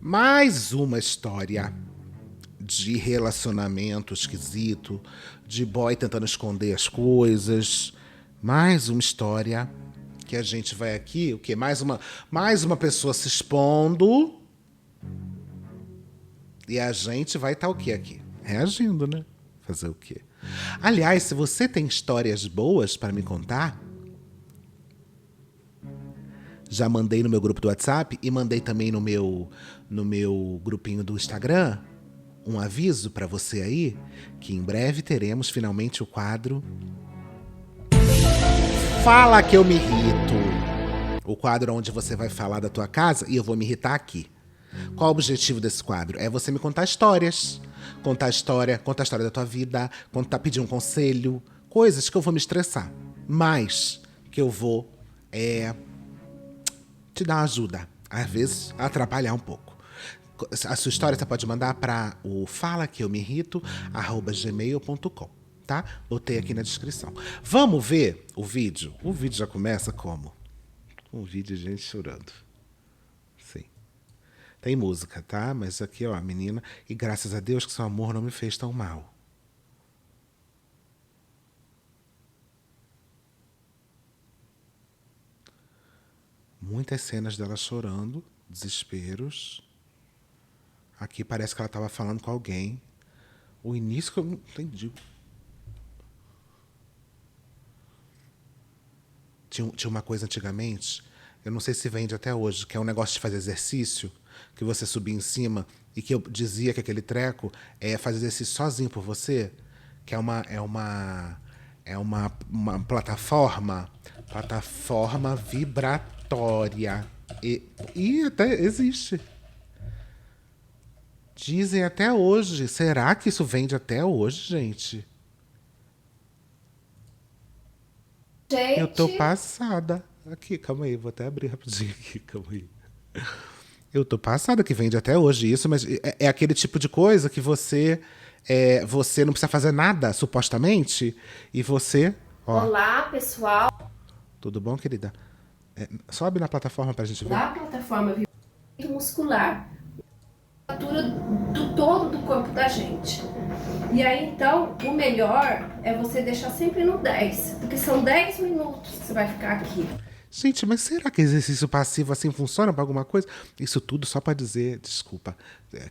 Mais uma história de relacionamento esquisito, de boy tentando esconder as coisas. Mais uma história que a gente vai aqui, o quê? Mais uma pessoa se expondo e a gente vai estar o quê aqui? Reagindo, né? Fazer o quê? Aliás, se você tem histórias boas para me contar, já mandei no meu grupo do WhatsApp e mandei também no meu grupinho do Instagram um aviso para você aí que em breve teremos finalmente o quadro Fala que eu me irrito. O quadro onde você vai falar da tua casa e eu vou me irritar aqui. Qual o objetivo desse quadro? É você me contar histórias. Contar a história da tua vida, pedir um conselho, coisas que eu vou me estressar, mas que eu vou te dar uma ajuda, às vezes atrapalhar um pouco. A sua história você pode mandar para o falaqueumirrito@gmail.com, tá? Botei aqui na descrição. Vamos ver o vídeo? O vídeo já começa como? Um vídeo de gente chorando. Sim. Tem música, tá? Mas aqui, ó, a menina. E graças a Deus que seu amor não me fez tão mal. Muitas cenas dela chorando, desesperos. Aqui parece que ela estava falando com alguém. O início que eu não entendi. Tinha uma coisa antigamente, eu não sei se vende até hoje, que é um negócio de fazer exercício, que você subia em cima e que eu dizia que aquele treco é fazer exercício sozinho por você, que é uma plataforma vibratória. E até existe. Dizem até hoje. Será que isso vende até hoje, gente? Eu tô Gente, passada. Aqui, calma aí, vou até abrir rapidinho aqui, calma aí. Eu tô passada que vende até hoje isso, mas é aquele tipo de coisa que você não precisa fazer nada, supostamente, e você, ó, olá pessoal tudo bom, querida? Sobe na plataforma pra gente ver. da plataforma muscular, altura do todo do corpo da gente. E aí então, o melhor é você deixar sempre no 10, porque são 10 minutos que você vai ficar aqui. Gente, mas será que exercício passivo assim funciona pra alguma coisa? Isso tudo só pra dizer, desculpa,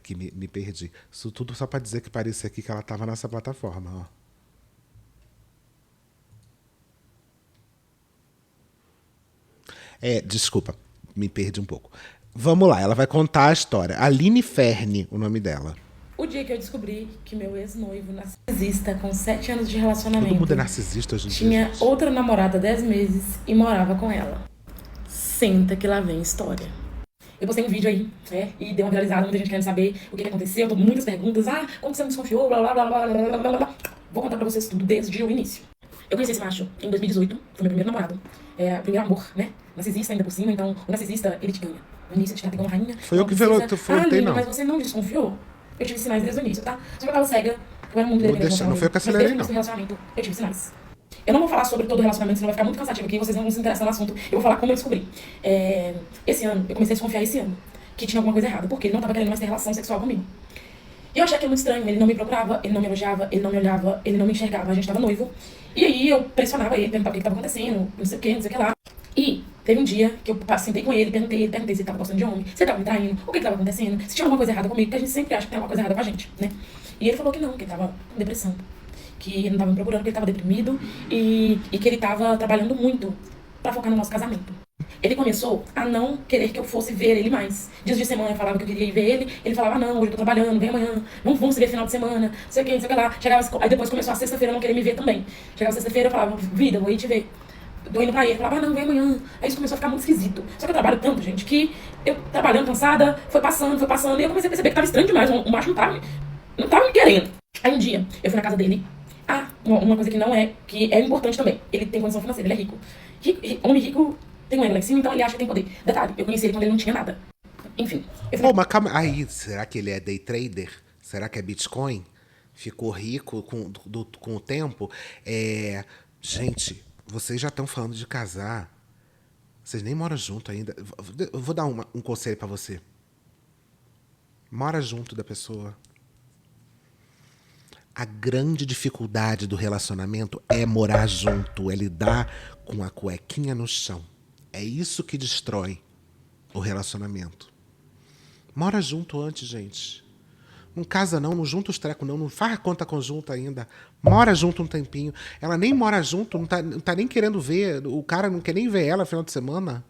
que me perdi. Isso tudo só pra dizer que parecia aqui que ela tava nessa plataforma, ó. Desculpa, me perdi um pouco. Vamos lá, ela vai contar a história. Aline Ferne, o nome dela. O dia que eu descobri que meu ex-noivo narcisista, com 7 anos de Todo mundo é relacionamento, narcisista hoje em dia, tinha gente. outra namorada há 10 meses e morava com ela. Senta que lá vem história. Eu postei um vídeo aí, né? E deu uma viralizada, muita gente querendo saber o que aconteceu, tô com muitas perguntas. Ah, como você não desconfiou? Blá, blá, blá, blá, blá, blá, blá. Vou contar pra vocês tudo desde o início. Eu conheci esse macho em 2018, foi meu primeiro namorado. Primeiro amor, né? Narcisista ainda por cima, então o narcisista, ele te ganha. No início, ele te trata igual uma rainha. Foi eu que voltei, Aline, não. mas você não desconfiou? Eu tive sinais desde o início, tá? Só que eu tava cega, eu era muito dependente Não foi eu que mas acelerei, desde o não. início do relacionamento, eu tive sinais. Eu não vou falar sobre todo o relacionamento, senão vai ficar muito cansativo aqui, vocês não vão se interessar no assunto. Eu vou falar como eu descobri. Esse ano, eu comecei a desconfiar esse ano que tinha alguma coisa errada, porque ele não tava querendo mais ter relação sexual comigo. E eu achei aquilo muito estranho, ele não me procurava, ele não me elogiava, ele não me olhava, ele não me enxergava, a gente tava noivo. E aí eu pressionava ele, perguntava o que tava acontecendo, não sei o que, não sei o que lá. E teve um dia que eu sentei com ele, perguntei se ele tava gostando de homem, se ele tava me traindo, o que tava acontecendo, se tinha alguma coisa errada comigo, porque a gente sempre acha que tem alguma coisa errada com a gente, né? E ele falou que não, que ele tava com depressão, que ele não tava me procurando, que ele tava deprimido e que ele tava trabalhando muito pra focar no nosso casamento. Ele começou a não querer que eu fosse ver ele mais. Dias de semana eu falava que eu queria ir ver ele, ele falava, não, hoje eu tô trabalhando, vem amanhã, vamos se ver final de semana, não sei o que, não sei o que lá. Aí depois começou a sexta-feira, eu não queria me ver também. Chegava sexta-feira, eu falava, vida, vou ir te ver. Tô indo pra ele, falava, não, vem amanhã. Aí isso começou a ficar muito esquisito. Só que eu trabalho tanto, gente, que eu trabalhando cansada, foi passando, e eu comecei a perceber que tava estranho demais, o macho não tava me querendo. Aí um dia, eu fui na casa dele. Uma coisa que é importante também, ele tem condição financeira, ele é rico. Homem rico tem um ego lá em cima, então ele acha que tem poder. Detalhe, eu conheci ele quando ele não tinha nada. Enfim, eu fui Pô, mas calma. Aí, será que ele é day trader? Será que é Bitcoin? Ficou rico com o tempo? Gente, vocês já estão falando de casar. Vocês nem moram junto ainda. Eu vou dar um conselho pra você. Mora junto da pessoa. A grande dificuldade do relacionamento é morar junto, é lidar com a cuequinha no chão. É isso que destrói o relacionamento. Mora junto antes, gente. Não casa não, não junta os trecos não faz conta conjunta ainda. Mora junto um tempinho. Ela nem mora junto, não tá nem querendo ver. O cara não quer nem ver ela no final de semana.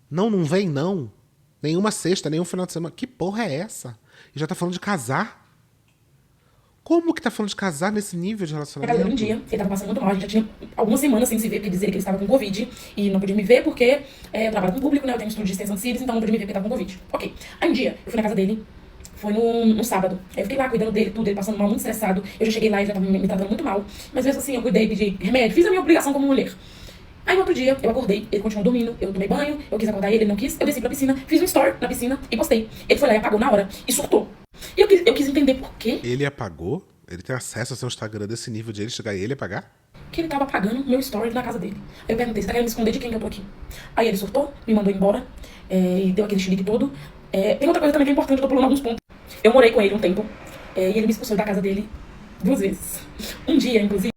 Não vem não. Nenhuma sexta, nenhum final de semana. Que porra é essa? E já tá falando de casar? Como que tá falando de casar nesse nível de relacionamento? Um dia, ele tava passando muito mal, a gente já tinha algumas semanas sem se ver, porque dizer que ele estava com Covid e não podia me ver porque eu trabalho com o público, né? Eu tenho estudo de extensão de cílios, então não podia me ver porque ele tava com Covid. Ok. Aí um dia, eu fui na casa dele, foi no sábado. Aí eu fiquei lá cuidando dele, tudo, ele passando mal, muito estressado. Eu já cheguei lá e já tava me tratando muito mal. Mas mesmo assim, eu cuidei, pedi remédio, fiz a minha obrigação como mulher. Aí no outro dia, eu acordei, ele continuou dormindo, eu tomei banho, eu quis acordar ele, ele não quis, eu desci pra piscina, fiz um story na piscina e postei. Ele foi lá e apagou na hora e surtou. E eu quis entender por quê. Ele apagou? Ele tem acesso ao seu Instagram desse nível de ele chegar e ele apagar? Que ele tava apagando meu story na casa dele. Aí eu perguntei, você tá querendo me esconder de quem que eu tô aqui? Aí ele surtou, me mandou embora, e deu aquele chilique todo. Tem outra coisa também que é importante, eu tô pulando alguns pontos. Eu morei com ele um tempo, e ele me expulsou da casa dele 2 vezes. Um dia, inclusive.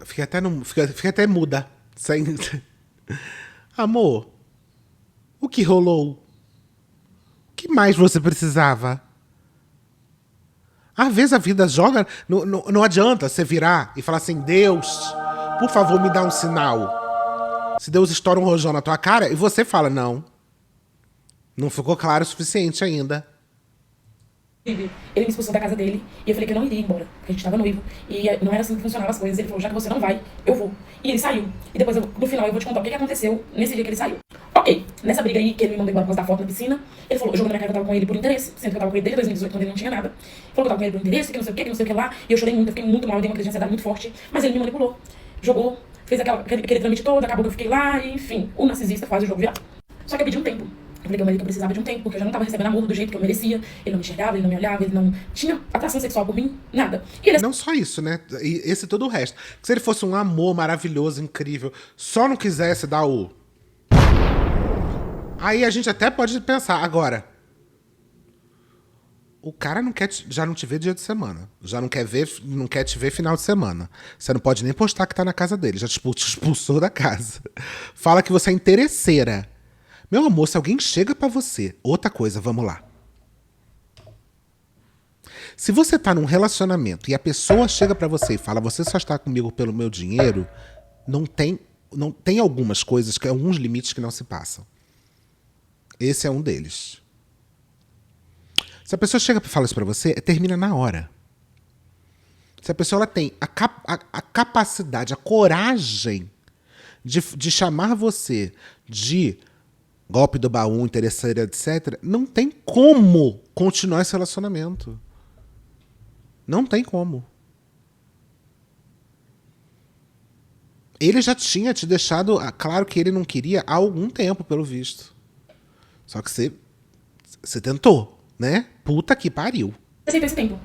Fiquei até muda. Sem... Amor, o que rolou? O que mais você precisava? Às vezes a vida joga... Não adianta você virar e falar assim, Deus, por favor, me dá um sinal. Se Deus estoura um rojão na tua cara, e você fala, não. Não ficou claro o suficiente ainda. Ele me expulsou da casa dele e eu falei que eu não iria embora, porque a gente tava noivo e não era assim que funcionavam as coisas. Ele falou, já que você não vai, eu vou. E ele saiu. E depois, no final, eu vou te contar o que aconteceu nesse dia que ele saiu. Ok, nessa briga aí, que ele me mandou embora por causa da foto na piscina, ele falou, jogou na minha cara que eu tava com ele por interesse, sendo que eu tava com ele desde 2018, quando ele não tinha nada. Falou que eu tava com ele por interesse, que não sei o que, que não sei o que lá. E eu chorei muito, eu fiquei muito mal, eu dei uma crise de ansiedade muito forte. Mas ele me manipulou, jogou, fez aquele trâmite todo, acabou que eu fiquei lá, e enfim, o narcisista faz o jogo virar. Só que eu pedi um tempo. Eu falei que eu precisava de um tempo, porque eu já não tava recebendo amor do jeito que eu merecia. Ele não me enxergava, ele não me olhava, ele não tinha atração sexual por mim, nada. E ele... Não só isso, né? E esse todo o resto. Se ele fosse um amor maravilhoso, incrível, só não quisesse dar o... Aí a gente até pode pensar, agora... O cara já não te vê dia de semana. Já não quer te ver final de semana. Você não pode nem postar que tá na casa dele. Já te expulsou da casa. Fala que você é interesseira. Meu amor, se alguém chega pra você... Outra coisa, vamos lá. Se você tá num relacionamento e a pessoa chega pra você e fala, você só está comigo pelo meu dinheiro, não tem algumas coisas, alguns limites que não se passam. Esse é um deles. Se a pessoa chega e fala isso pra você, termina na hora. Se a pessoa ela tem a capacidade, a coragem de chamar você de golpe do baú, interesseira, etc., não tem como continuar esse relacionamento. Não tem como. Ele já tinha te deixado claro que ele não queria há algum tempo, pelo visto. Só que você tentou, né? Puta que pariu. Aceitou esse tempo.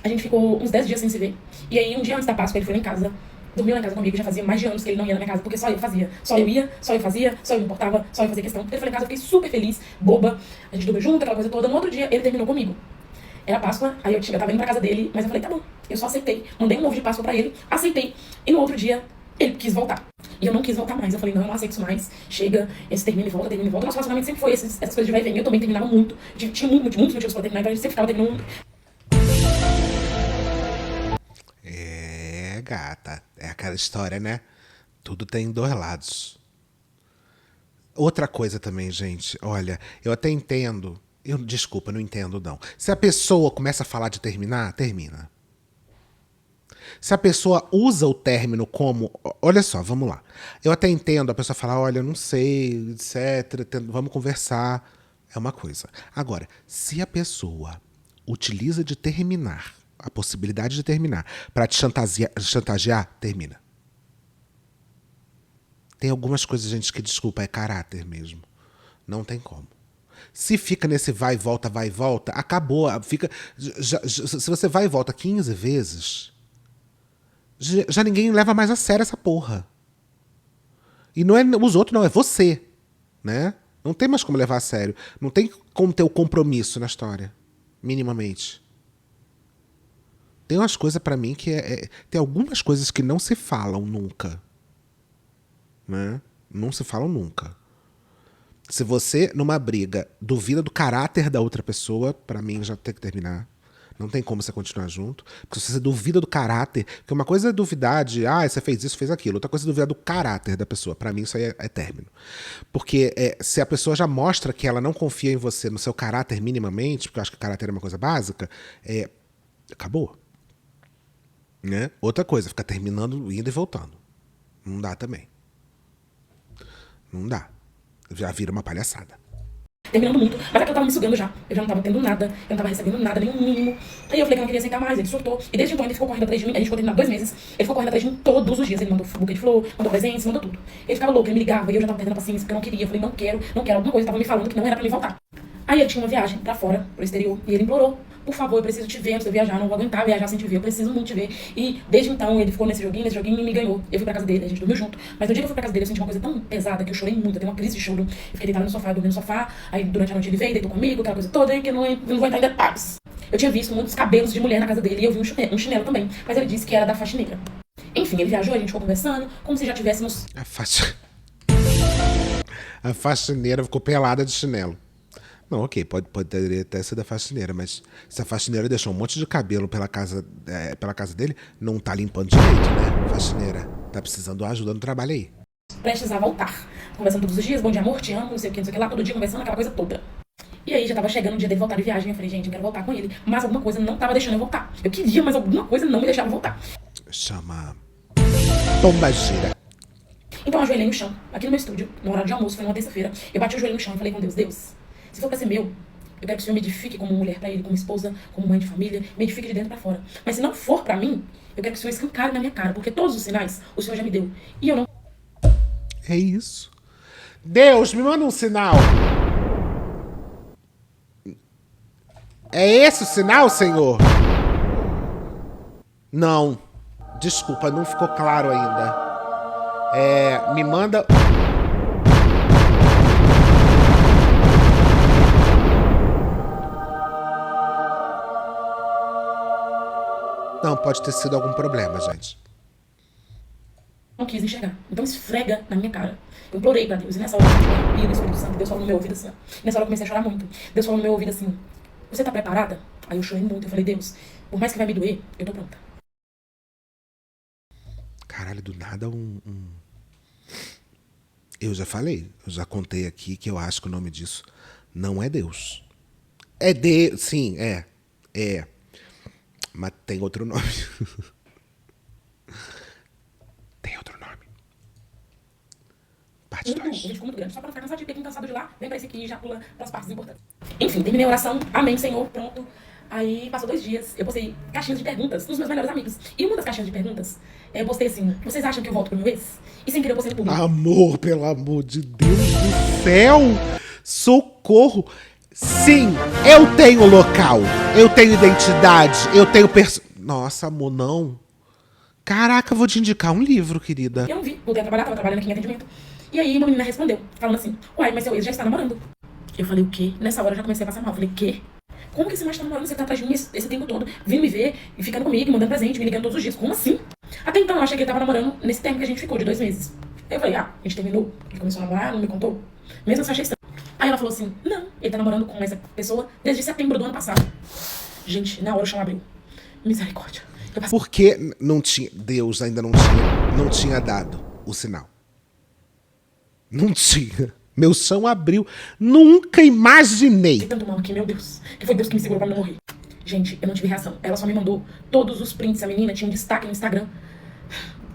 A gente ficou uns 10 dias sem se ver. E aí, um dia antes da Páscoa, ele foi lá em casa. Dormiu lá em casa comigo, já fazia mais de anos que ele não ia na minha casa, porque só eu fazia. Só eu ia, só eu fazia, só eu me importava, só eu fazia questão. Ele foi lá em casa, eu fiquei super feliz, boba. A gente dormiu junto, aquela coisa toda. No outro dia, ele terminou comigo. Era Páscoa, aí eu tava indo pra casa dele, mas eu falei, tá bom. Eu só aceitei. Mandei um ovo de Páscoa pra ele, aceitei. E no outro dia, ele quis voltar. E eu não quis voltar mais. Eu falei, não, eu não aceito isso mais. Chega, esse termina e volta, termina e volta. Nosso relacionamento sempre foi essas coisas de vai e vem. Eu também terminava muito. Tinha muitos motivos pra terminar, então a gente sempre ficava terminando. Gata, é aquela história, né? Tudo tem 2 lados. Outra coisa também, gente, olha, eu até entendo, desculpa, não entendo não. Se a pessoa começa a falar de terminar, termina. Se a pessoa usa o término como, olha só, vamos lá. Eu até entendo a pessoa falar, olha, não sei, etc, vamos conversar, é uma coisa. Agora, se a pessoa utiliza de terminar, a possibilidade de terminar, para te chantagear, termina. Tem algumas coisas, gente, que, desculpa, é caráter mesmo. Não tem como. Se fica nesse vai e volta, acabou. Se você vai e volta 15 vezes, já ninguém leva mais a sério essa porra. E não é os outros, não, é você, né? Não tem mais como levar a sério. Não tem como ter o compromisso na história, minimamente. Tem umas coisas pra mim que tem algumas coisas que não se falam nunca, né? Não se falam nunca. Se você, numa briga, duvida do caráter da outra pessoa, pra mim já tem que terminar. Não tem como você continuar junto. Porque se você duvida do caráter... Porque uma coisa é duvidar de... você fez isso, fez aquilo. Outra coisa é duvidar do caráter da pessoa. Pra mim, isso aí é término. Porque se a pessoa já mostra que ela não confia em você, no seu caráter minimamente, porque eu acho que caráter é uma coisa básica, acabou. Né? Outra coisa, ficar terminando, indo e voltando. Não dá também. Não dá. Já vira uma palhaçada. Terminando muito, mas é que eu tava me sugando já. Eu já não tava tendo nada, eu não tava recebendo nada, nem um mínimo. Aí eu falei que eu não queria aceitar mais, ele surtou. E desde então ele ficou correndo atrás de mim, a gente ficou terminado 2 meses. Ele ficou correndo atrás de mim todos os dias. Ele mandou buquê de flor, mandou presentes, mandou tudo. Ele ficava louco, ele me ligava e eu já tava perdendo a paciência porque eu não queria. Eu falei, não quero, alguma coisa tava me falando que não era pra mim voltar. Aí ele tinha uma viagem pra fora, pro exterior, e ele implorou. Por favor, eu preciso te ver antes de eu viajar, não vou aguentar viajar sem te ver, eu preciso muito te ver. E desde então ele ficou nesse joguinho e me ganhou. Eu fui pra casa dele, a gente dormiu junto. Mas no dia que eu fui pra casa dele, eu senti uma coisa tão pesada que eu chorei muito, eu dei uma crise de choro. Eu fiquei deitada no sofá, dormi no sofá. Aí durante a noite ele veio, deitou comigo, aquela coisa toda, e que eu não vou entrar em detalhes. Eu tinha visto muitos cabelos de mulher na casa dele e eu vi um chinelo também. Mas ele disse que era da faxineira. Enfim, ele viajou, a gente ficou conversando, como se já tivéssemos... A faxineira ficou pelada de chinelo. Não, ok, poderia até ser da faxineira, mas se a faxineira deixou um monte de cabelo pela casa dele, não tá limpando direito, né? Faxineira, tá precisando de ajuda no trabalho aí. Prestes a voltar. Conversando todos os dias, bom dia amor, te amo, não sei o que lá, todo dia conversando aquela coisa toda. E aí já tava chegando o dia dele voltar de viagem, eu falei, gente, eu quero voltar com ele. Mas alguma coisa não tava deixando eu voltar. Eu queria, mas alguma coisa não me deixava voltar. Chama pombagira. Então eu ajoelhei no chão, aqui no meu estúdio, no horário de almoço, foi numa terça-feira. Eu bati o joelho no chão e falei com Deus, se for pra ser meu, eu quero que o Senhor me edifique como mulher pra ele, como esposa, como mãe de família, me edifique de dentro pra fora. Mas se não for pra mim, eu quero que o Senhor escancare na minha cara, porque todos os sinais o Senhor já me deu. E eu não... É isso. Deus, me manda um sinal. É esse o sinal, Senhor? Não. Desculpa, não ficou claro ainda. Me manda... Não, pode ter sido algum problema, gente. Não quis enxergar. Então esfrega na minha cara. Eu implorei pra Deus. E nessa hora eu senti um arrepio do Espírito Santo. Deus falou no meu ouvido assim. Nessa hora eu comecei a chorar muito. Deus falou no meu ouvido assim, você tá preparada? Aí eu chorei muito. Eu falei, Deus, por mais que vai me doer, eu tô pronta. Caralho, do nada Eu já falei, eu já contei aqui que eu acho que o nome disso não é Deus. É Deus, sim, é. Mas tem outro nome. Tem outro nome. Parte 2. A gente ficou muito grande. Só pra não ficar cansado, fiquei cansado de lá. Vem pra esse aqui e já pula pras partes importantes. Enfim, terminei a oração. Amém, Senhor. Pronto. Aí passou 2 dias. Eu postei caixinhas de perguntas nos meus melhores amigos. E uma das caixinhas de perguntas, eu postei assim, vocês acham que eu volto pro meu ex? E sem querer eu postei no público. Amor, pelo amor de Deus do céu! Socorro! Sim, eu tenho local, eu tenho identidade, eu tenho Nossa, amor, não. Caraca, eu vou te indicar um livro, querida. Eu não vi, voltei a trabalhar, tava trabalhando aqui em atendimento. E aí uma menina respondeu, falando assim, uai, mas seu ex já está namorando. Eu falei, o quê? Nessa hora eu já comecei a passar mal. Eu falei, quê? Como que esse macho tá namorando? Você tá atrás de mim esse tempo todo, vindo me ver, e ficando comigo, mandando presente, me ligando todos os dias. Como assim? Até então eu achei que ele tava namorando nesse tempo que a gente ficou, de 2 meses. Eu falei, a gente terminou, ele começou a namorar, não me contou. Mesmo assim, eu achei estranho. Aí ela falou assim, não, ele tá namorando com essa pessoa desde setembro do ano passado. Gente, na hora o chão abriu. Misericórdia. Porque não tinha, Deus ainda não tinha dado o sinal. Não tinha. Meu chão abriu. Nunca imaginei. Tanto mal aqui, meu Deus. Que foi Deus que me segurou pra não morrer. Gente, eu não tive reação. Ela só me mandou todos os prints. A menina tinha um destaque no Instagram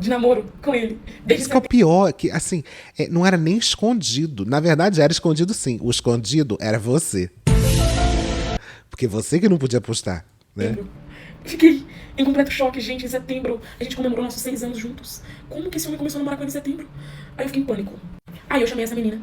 de namoro com ele. Isso que é o pior, que assim, não era nem escondido. Na verdade, era escondido sim. O escondido era você. Porque você que não podia postar, né? Fiquei em completo choque, gente. Em setembro, a gente comemorou nossos 6 anos juntos. Como que esse homem começou a namorar com ele em setembro? Aí eu fiquei em pânico. Aí eu chamei essa menina.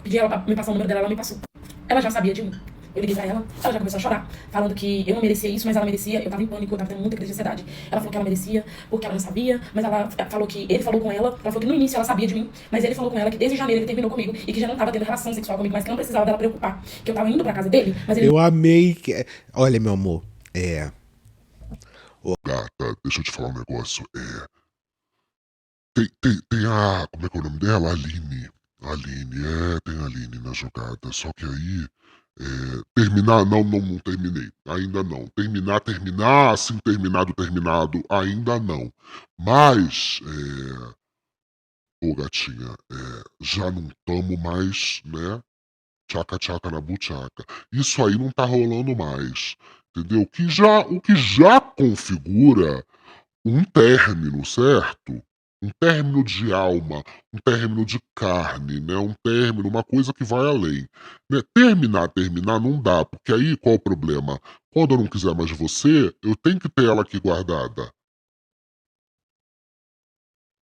Pedi ela pra me passar o número dela, ela me passou. Ela já sabia de mim. Eu liguei pra ela já começou a chorar, falando que eu não merecia isso, mas ela merecia. Eu tava em pânico, eu tava tendo muita crise de ansiedade. Ela falou que ela merecia, porque ela não sabia, mas ela falou que ele falou com ela falou que no início ela sabia de mim, mas ele falou com ela que desde janeiro ele terminou comigo e que já não tava tendo relação sexual comigo, mas que não precisava dela preocupar, que eu tava indo pra casa dele, mas ele... Eu amei que... Olha, meu amor, Gata, deixa eu te falar um negócio. Tem a. Como é que é o nome dela? Tem a Aline na jogada. Só que aí. Terminar, não terminei. Ainda não. Terminar, assim, terminado, ainda não. Mas. Ô, gatinha, já não tamo mais, né? Tchaca-tchaca na buchaca. Isso aí não tá rolando mais. Entendeu? O que já configura um término, certo? Um término de alma, um término de carne, né? Um término, uma coisa que vai além. Né? Terminar não dá, porque aí qual o problema? Quando eu não quiser mais você, eu tenho que ter ela aqui guardada.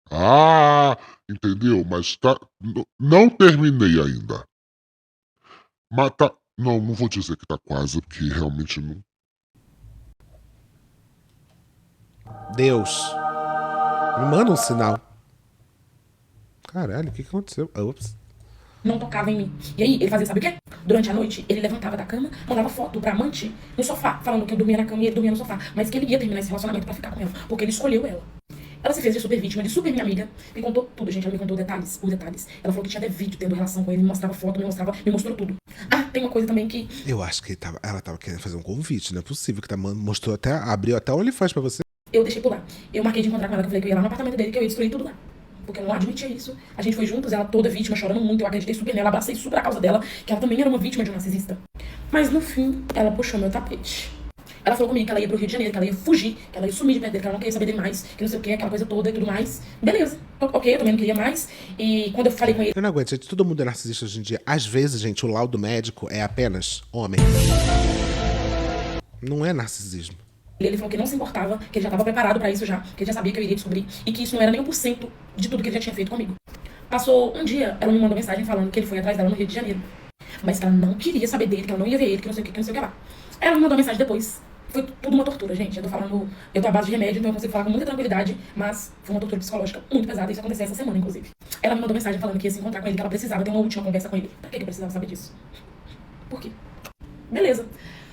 Ah, entendeu? Mas tá, não terminei ainda. Mas tá, não vou dizer que tá quase, porque realmente não. Deus, me manda um sinal. Caralho, o que aconteceu? Ups. não tocava em mim. E aí, ele fazia sabe o quê? Durante a noite, ele levantava da cama, mandava foto pra amante no sofá, falando que eu dormia na cama e ele dormia no sofá. Mas que ele ia terminar esse relacionamento pra ficar com ela, porque ele escolheu ela. Ela se fez de super vítima, de super minha amiga. Me contou tudo, gente. Ela me contou detalhes, os detalhes. Ela falou que tinha até vídeo tendo relação com ele, me mostrava foto, me mostrou tudo. Ah, tem uma coisa também que... Eu acho que ela tava querendo fazer um convite, não é possível que mostrou até, abriu até o OnlyFans pra você. eu deixei por lá. Eu marquei de encontrar com ela, que eu falei que eu ia lá no apartamento dele, que eu ia destruir tudo lá. Porque eu não admitia isso. A gente foi juntos, ela toda vítima, chorando muito. Eu acreditei super nela, abracei super a causa dela, que ela também era uma vítima de um narcisista. Mas no fim, ela puxou meu tapete. Ela falou comigo que ela ia pro Rio de Janeiro, que ela ia fugir, que ela ia sumir de perto dele, que ela não queria saber dele mais, que não sei o que, aquela coisa toda e tudo mais. Beleza. Ok, eu também não queria mais. E quando eu falei com ele... Eu não aguento, gente. Todo mundo é narcisista hoje em dia. Às vezes, gente, o laudo médico é apenas homem. Não é narcisismo. Ele falou que não se importava, que ele já estava preparado pra isso já, que ele já sabia que eu iria descobrir e que isso não era nem 1% de tudo que ele já tinha feito comigo. Passou um dia, ela me mandou mensagem falando que ele foi atrás dela no Rio de Janeiro. Mas que ela não queria saber dele, que ela não ia ver ele, que não sei o que, lá. Ela me mandou mensagem depois. Foi tudo uma tortura, gente. Eu tô à base de remédio, então eu consigo falar com muita tranquilidade, mas foi uma tortura psicológica muito pesada. Isso aconteceu essa semana, inclusive. Ela me mandou mensagem falando que ia se encontrar com ele, que ela precisava ter uma última conversa com ele. Pra que eu precisava saber disso? Por quê? Beleza.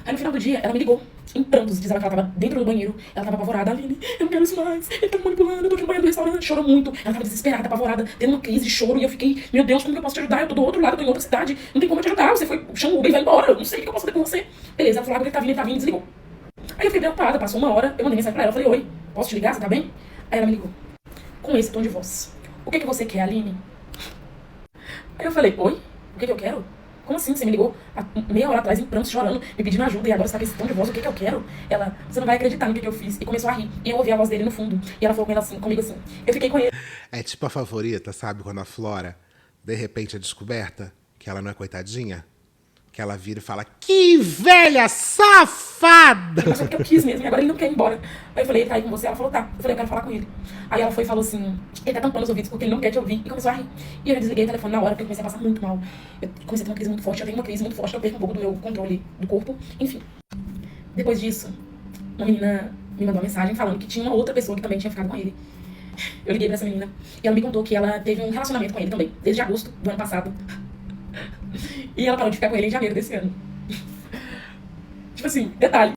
Aí no final do dia, ela me ligou, em prantos, dizendo que ela tava dentro do banheiro, ela tava apavorada. Aline, eu não quero isso mais, ele tá me manipulando, eu tô aqui no banheiro do restaurante, chorou muito. Ela tava desesperada, apavorada, tendo uma crise de choro, e eu fiquei, meu Deus, como que eu posso te ajudar? Eu tô do outro lado, eu tô em outra cidade, não tem como eu te ajudar, você foi, chama o Uber e vai embora, eu não sei o que eu posso fazer com você. Beleza, ela falou, ele tá vindo, e desligou. Aí eu fiquei preocupada, passou uma hora, eu mandei mensagem pra ela, falei, oi, posso te ligar, você tá bem? Aí ela me ligou, com esse tom de voz. O que você quer, Aline? Aí eu falei, oi, o que eu quero? Como assim? Você me ligou há meia hora atrás em prantos, chorando, me pedindo ajuda, e agora você tá com esse tom de voz, o que eu quero? Ela, você não vai acreditar no que eu fiz. E começou a rir. E eu ouvi a voz dele no fundo. E ela falou comigo assim. Eu fiquei com ele. É tipo a favorita, sabe? Quando a Flora, de repente, é descoberta que ela não é coitadinha. Que ela vira e fala, que velha safada! Mas é porque eu quis mesmo, e agora ele não quer ir embora. Aí eu falei, ele tá aí com você? Ela falou, tá. Eu falei, eu quero falar com ele. Aí ela foi e falou assim, ele tá tampando os ouvidos porque ele não quer te ouvir. E começou a rir. E eu desliguei o telefone na hora, porque eu comecei a passar muito mal. Eu comecei a ter uma crise muito forte, eu tenho uma crise muito forte, eu perco um pouco do meu controle do corpo. Enfim. Depois disso, uma menina me mandou uma mensagem falando que tinha uma outra pessoa que também tinha ficado com ele. Eu liguei pra essa menina e ela me contou que ela teve um relacionamento com ele também, desde agosto do ano passado. E ela parou de ficar com ele em janeiro desse ano. Tipo assim, detalhe.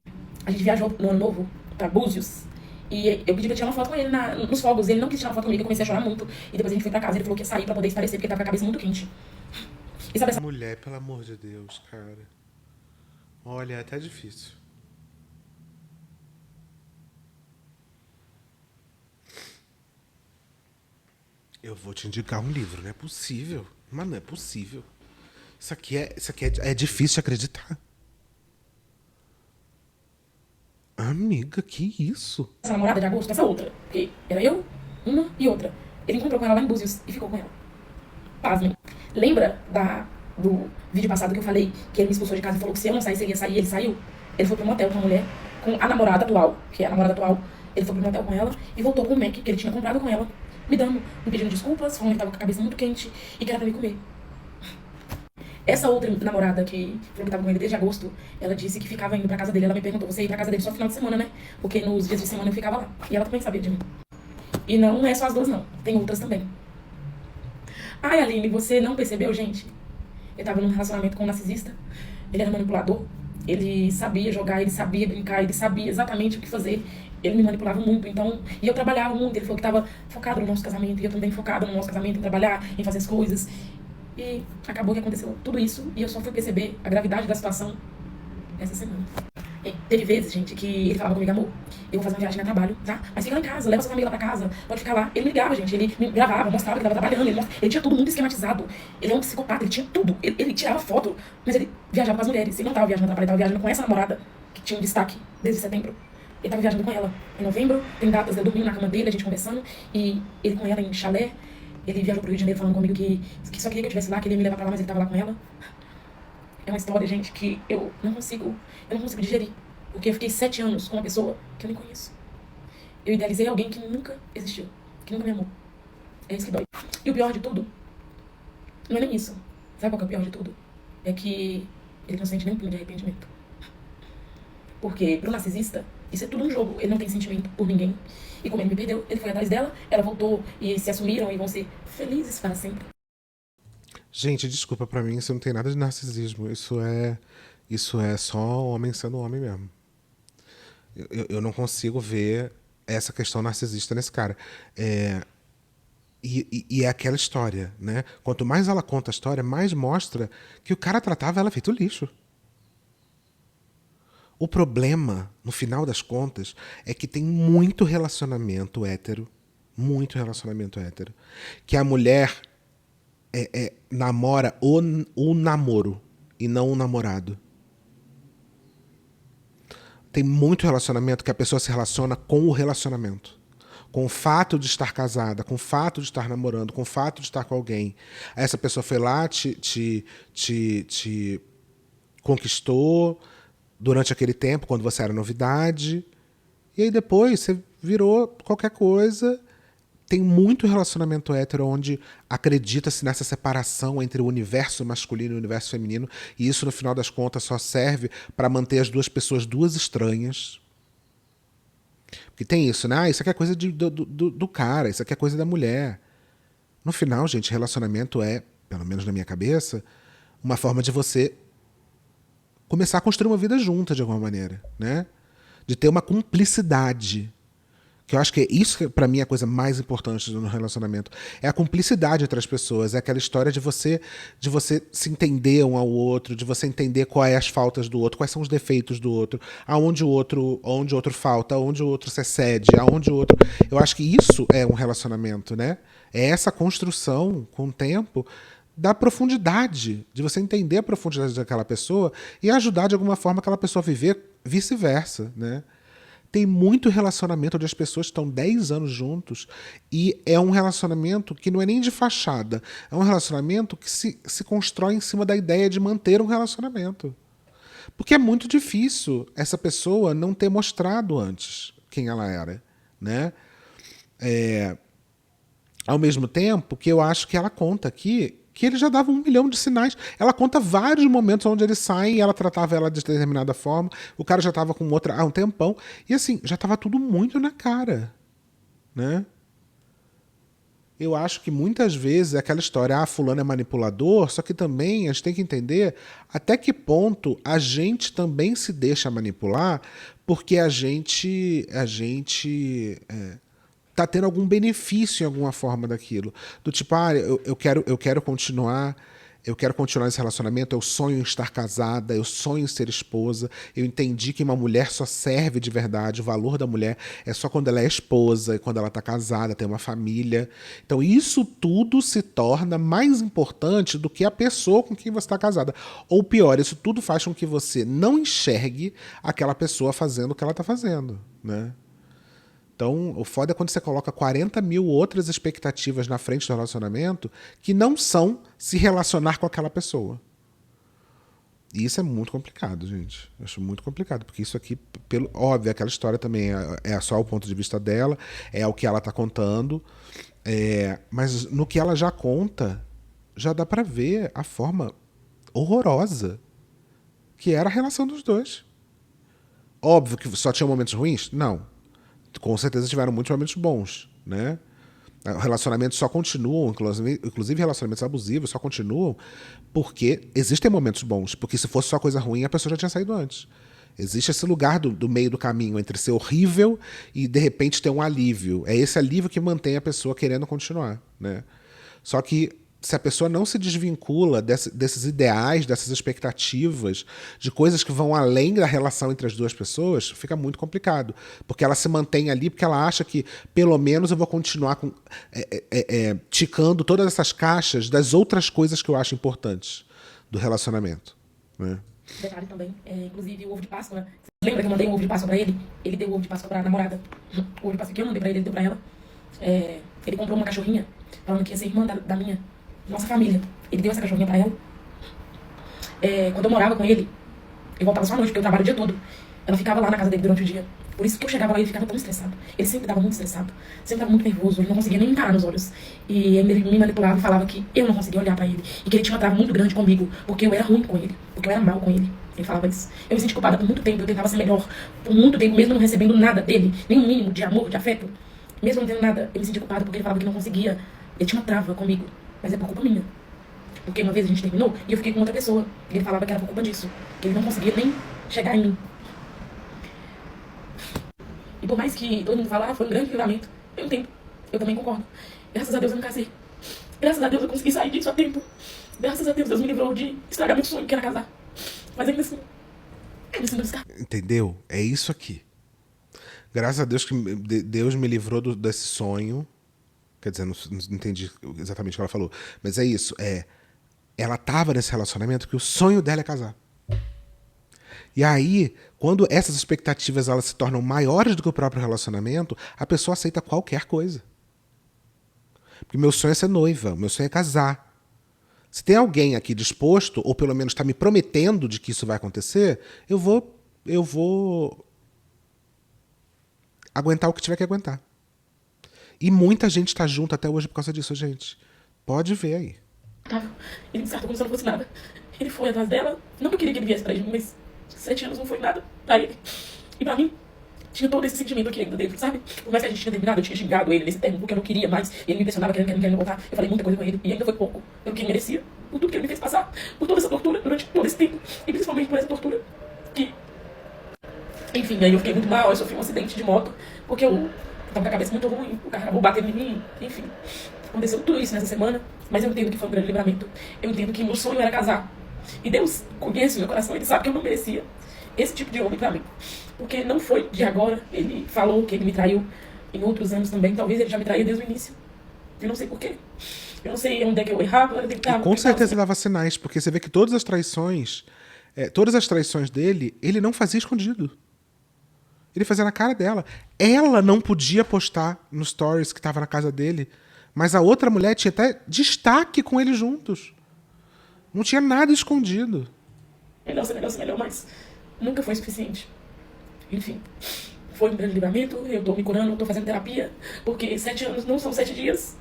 A gente viajou no ano novo pra Búzios. E eu pedi pra tirar uma foto com ele nos fogos. E ele não quis tirar uma foto comigo, eu comecei a chorar muito. E depois a gente foi pra casa, ele falou que ia sair pra poder esparecer, porque ele tava com a cabeça muito quente. E sabe essa... Mulher, pelo amor de Deus, cara. Olha, é até difícil. Eu vou te indicar um livro, não é possível. Mas não é possível. Isso aqui é difícil de acreditar. Amiga, que isso? Essa namorada de agosto, essa outra. Porque era eu, uma e outra. Ele encontrou com ela lá em Búzios e ficou com ela. Pasmem. Lembra do vídeo passado que eu falei que ele me expulsou de casa e falou que se eu não saísse, ele ia sair? Ele saiu. Ele foi pro motel com uma mulher, com a namorada atual, que é a namorada atual. Ele foi pro motel com ela e voltou com o Mac que ele tinha comprado com ela, me pedindo desculpas, falando que tava com a cabeça muito quente e que era pra me comer. Essa outra namorada que falou que tava com ele desde agosto, ela disse que ficava indo pra casa dele. Ela me perguntou, você ia pra casa dele só no final de semana, né? Porque nos dias de semana eu ficava lá. E ela também sabia de mim. E não é só as duas, não. Tem outras também. Ai, Aline, você não percebeu, gente? Eu tava num relacionamento com um narcisista. Ele era manipulador. Ele sabia jogar, ele sabia brincar, ele sabia exatamente o que fazer. Ele me manipulava muito, então... E eu trabalhava muito. Ele falou que tava focado no nosso casamento. E eu também focada no nosso casamento, em trabalhar, em fazer as coisas. E acabou que aconteceu tudo isso. E eu só fui perceber a gravidade da situação essa semana. E teve vezes, gente, que ele falava comigo, amor, eu vou fazer uma viagem a trabalho, tá? Mas fica lá em casa, leva sua família lá pra casa, pode ficar lá. Ele me ligava, gente, ele me gravava, mostrava que ele tava trabalhando, ele tinha tudo muito esquematizado. Ele é um psicopata, ele tinha tudo. Ele tirava foto, mas ele viajava com as mulheres. Ele não tava viajando a trabalho, ele tava viajando com essa namorada, que tinha um destaque desde setembro. Ele tava viajando com ela em novembro, tem datas de eu dormindo na cama dele, a gente conversando, e ele com ela em chalé. Ele viajou pro Rio de Janeiro falando comigo que só queria que eu estivesse lá, que ele ia me levar pra lá, mas ele tava lá com ela. É uma história, gente, que eu não consigo digerir. Porque eu fiquei 7 anos com uma pessoa que eu nem conheço. Eu idealizei alguém que nunca existiu, que nunca me amou. É isso que dói. E o pior de tudo, não é nem isso. Sabe qual que é o pior de tudo? É que ele não sente nem um pingo de arrependimento. Porque pro narcisista, isso é tudo um jogo. Ele não tem sentimento por ninguém. E como ele me perdeu, ele foi atrás dela, ela voltou e se assumiram e vão ser felizes para sempre. Gente, desculpa, pra mim isso não tem nada de narcisismo. Isso é só homem sendo homem mesmo. Eu não consigo ver essa questão narcisista nesse cara. E é aquela história, né? Quanto mais ela conta a história, mais mostra que o cara tratava ela feito lixo. O problema, no final das contas, é que tem muito relacionamento hétero, que a mulher namora o namoro e não o namorado. Tem muito relacionamento que a pessoa se relaciona com o relacionamento. Com o fato de estar casada, com o fato de estar namorando, com o fato de estar com alguém. Aí essa pessoa foi lá, te conquistou durante aquele tempo, quando você era novidade. E aí depois você virou qualquer coisa. Tem muito relacionamento hétero onde acredita-se nessa separação entre o universo masculino e o universo feminino, e isso, no final das contas, só serve para manter as duas pessoas duas estranhas. Porque tem isso, né? Isso aqui é coisa do cara, isso aqui é coisa da mulher. No final, gente, relacionamento é, pelo menos na minha cabeça, uma forma de você começar a construir uma vida junta, de alguma maneira, né? De ter uma cumplicidade. Que eu acho que isso, que, pra mim, é a coisa mais importante no relacionamento. É a cumplicidade entre as pessoas. É aquela história de você se entender um ao outro, de você entender quais as faltas do outro, quais são os defeitos do outro, aonde o outro falta, aonde o outro se excede, aonde o outro... Eu acho que isso é um relacionamento, né? É essa construção, com o tempo, da profundidade, de você entender a profundidade daquela pessoa e ajudar de alguma forma aquela pessoa a viver vice-versa, né? Tem muito relacionamento onde as pessoas estão 10 anos juntos e é um relacionamento que não é nem de fachada. É um relacionamento que se constrói em cima da ideia de manter um relacionamento. Porque é muito difícil essa pessoa não ter mostrado antes quem ela era, né? Ao mesmo tempo que eu acho que ela conta aqui que ele já dava 1 milhão de sinais. Ela conta vários momentos onde eles saem e ela tratava ela de determinada forma. O cara já estava com outra há um tempão. E assim, já estava tudo muito na cara, né? Eu acho que muitas vezes é aquela história, fulano é manipulador, só que também a gente tem que entender até que ponto a gente também se deixa manipular porque a gente tá tendo algum benefício em alguma forma daquilo. Do tipo, eu quero continuar esse relacionamento, eu sonho em estar casada, eu sonho em ser esposa, eu entendi que uma mulher só serve de verdade, o valor da mulher é só quando ela é esposa, quando ela está casada, tem uma família. Então isso tudo se torna mais importante do que a pessoa com quem você está casada. Ou pior, isso tudo faz com que você não enxergue aquela pessoa fazendo o que ela está fazendo, né? Então, o foda é quando você coloca 40 mil outras expectativas na frente do relacionamento que não são se relacionar com aquela pessoa. E isso é muito complicado, gente. Eu acho muito complicado, porque isso aqui, óbvio, aquela história também é só o ponto de vista dela, é o que ela está contando, mas no que ela já conta, já dá para ver a forma horrorosa, que era a relação dos dois. Óbvio que só tinha momentos ruins? Não. Com certeza tiveram muitos momentos bons, né? Relacionamentos só continuam, inclusive relacionamentos abusivos só continuam porque existem momentos bons. Porque se fosse só coisa ruim, a pessoa já tinha saído antes. Existe esse lugar do meio do caminho entre ser horrível e, de repente, ter um alívio. É esse alívio que mantém a pessoa querendo continuar, né? Só que se a pessoa não se desvincula desses ideais, dessas expectativas, de coisas que vão além da relação entre as duas pessoas, fica muito complicado. Porque ela se mantém ali porque ela acha que, pelo menos, eu vou continuar ticando todas essas caixas das outras coisas que eu acho importantes do relacionamento, né? Detalhe também, inclusive o ovo de Páscoa. Você lembra que eu mandei um ovo de Páscoa pra ele? Ele deu o ovo de Páscoa pra namorada. O ovo de Páscoa que eu mandei pra ele, ele deu pra ela. Ele comprou uma cachorrinha, falando que ia ser irmã da minha nossa família. Ele deu essa cachorrinha pra ela. Quando eu morava com ele, eu voltava só à noite, porque eu trabalho o dia todo. Ela ficava lá na casa dele durante o dia. Por isso que eu chegava lá e ele ficava tão estressado. Ele sempre estava muito estressado, sempre estava muito nervoso, ele não conseguia nem encarar nos olhos. E ainda ele me manipulava e falava que eu não conseguia olhar pra ele. E que ele tinha uma trava muito grande comigo, porque eu era ruim com ele, porque eu era mal com ele. Ele falava isso. Eu me senti culpada por muito tempo, eu tentava ser melhor por muito tempo, mesmo não recebendo nada dele, nem um mínimo de amor, de afeto. Mesmo não tendo nada, eu me senti culpada porque ele falava que não conseguia. Ele tinha uma trava comigo, mas é por culpa minha. Porque uma vez a gente terminou e eu fiquei com outra pessoa. E ele falava que era por culpa disso, que ele não conseguia nem chegar em mim. E por mais que todo mundo fala, foi um grande livramento, eu entendo, eu também concordo. Graças a Deus eu não casei. Graças a Deus eu consegui sair disso a tempo. Graças a Deus Deus me livrou de estragar meu sonho, que era casar. Mas ainda assim, eu me sinto descartada. Entendeu? É isso aqui. Graças a Deus que Deus me livrou desse sonho. Quer dizer, não entendi exatamente o que ela falou. Mas é isso. Ela estava nesse relacionamento que o sonho dela é casar. E aí, quando essas expectativas elas se tornam maiores do que o próprio relacionamento, a pessoa aceita qualquer coisa. Porque meu sonho é ser noiva, meu sonho é casar. Se tem alguém aqui disposto, ou pelo menos está me prometendo de que isso vai acontecer, eu vou aguentar o que tiver que aguentar. E muita gente está junto até hoje por causa disso, gente. Pode ver aí. Ele me descartou como se não fosse nada. Ele foi atrás dela, não que eu queria que ele viesse pra mim, mas 7 anos não foi nada pra ele. E pra mim, tinha todo esse sentimento aqui ainda dentro, sabe? Por mais que a gente tinha terminado, eu tinha xingado ele nesse termo, porque eu não queria mais. E ele me pressionava, querendo voltar. Eu falei muita coisa com ele, e ainda foi pouco. Pelo que ele merecia, por tudo que ele me fez passar, por toda essa tortura durante todo esse tempo. E principalmente por essa tortura que... Enfim, aí eu fiquei muito mal, eu sofri um acidente de moto, porque eu tava com a cabeça muito ruim, o carro acabou batendo em mim, enfim. Aconteceu tudo isso nessa semana, mas eu entendo que foi um grande livramento. Eu entendo que meu sonho era casar. E Deus conhece o meu coração, Ele sabe que eu não merecia esse tipo de homem pra mim. Porque não foi de agora, Ele falou que Ele me traiu em outros anos também. Talvez Ele já me traía desde o início. Eu não sei porquê. Eu não sei onde é que eu errava. E com certeza ele dava sinais, porque você vê que todas as traições dele, ele não fazia escondido. Ele fazia na cara dela. Ela não podia postar nos stories que estava na casa dele, mas a outra mulher tinha até destaque com ele juntos. Não tinha nada escondido. Melhor, mas nunca foi suficiente. Enfim, foi um grande livramento. Eu tô me curando, tô fazendo terapia, porque 7 anos não são 7 dias.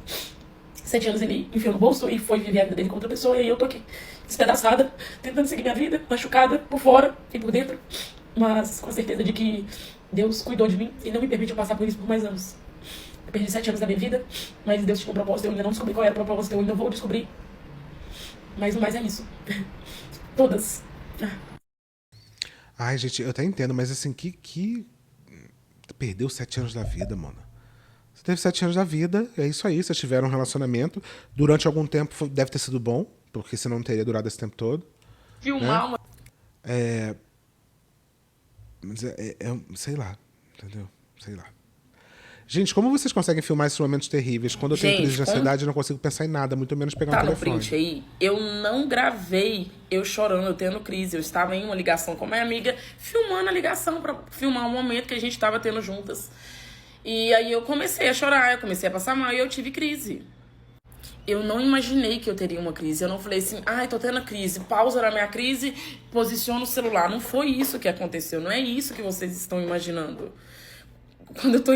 7 anos ele enfiou no bolso e foi viver a vida dele com outra pessoa, e aí eu tô aqui, despedaçada, tentando seguir minha vida, machucada por fora e por dentro, mas com a certeza de que Deus cuidou de mim e não me permitiu passar por isso por mais anos. Eu perdi 7 anos da minha vida, mas Deus tinha um propósito, eu ainda não descobri qual era o propósito, eu ainda vou descobrir. Mas no mais é isso. Todas. Ai, gente, eu até entendo, mas assim, que perdeu 7 anos da vida, mano. Você teve 7 anos da vida, é isso aí, vocês tiveram um relacionamento. Durante algum tempo deve ter sido bom, porque senão não teria durado esse tempo todo. Filmar, né? Mas sei lá, entendeu? Sei lá. Gente, como vocês conseguem filmar esses momentos terríveis? Quando eu tenho crise de ansiedade, eu não consigo pensar em nada, muito menos pegar um telefone. Tá no print aí. Eu não gravei eu chorando, eu tendo crise. Eu estava em uma ligação com a minha amiga, filmando a ligação pra filmar o momento que a gente estava tendo juntas. E aí eu comecei a chorar, eu comecei a passar mal e eu tive crise. Eu não imaginei que eu teria uma crise. Eu não falei assim, ai, tô tendo crise, pausa na minha crise, posiciona o celular. Não foi isso que aconteceu, não é isso que vocês estão imaginando. Quando eu tô...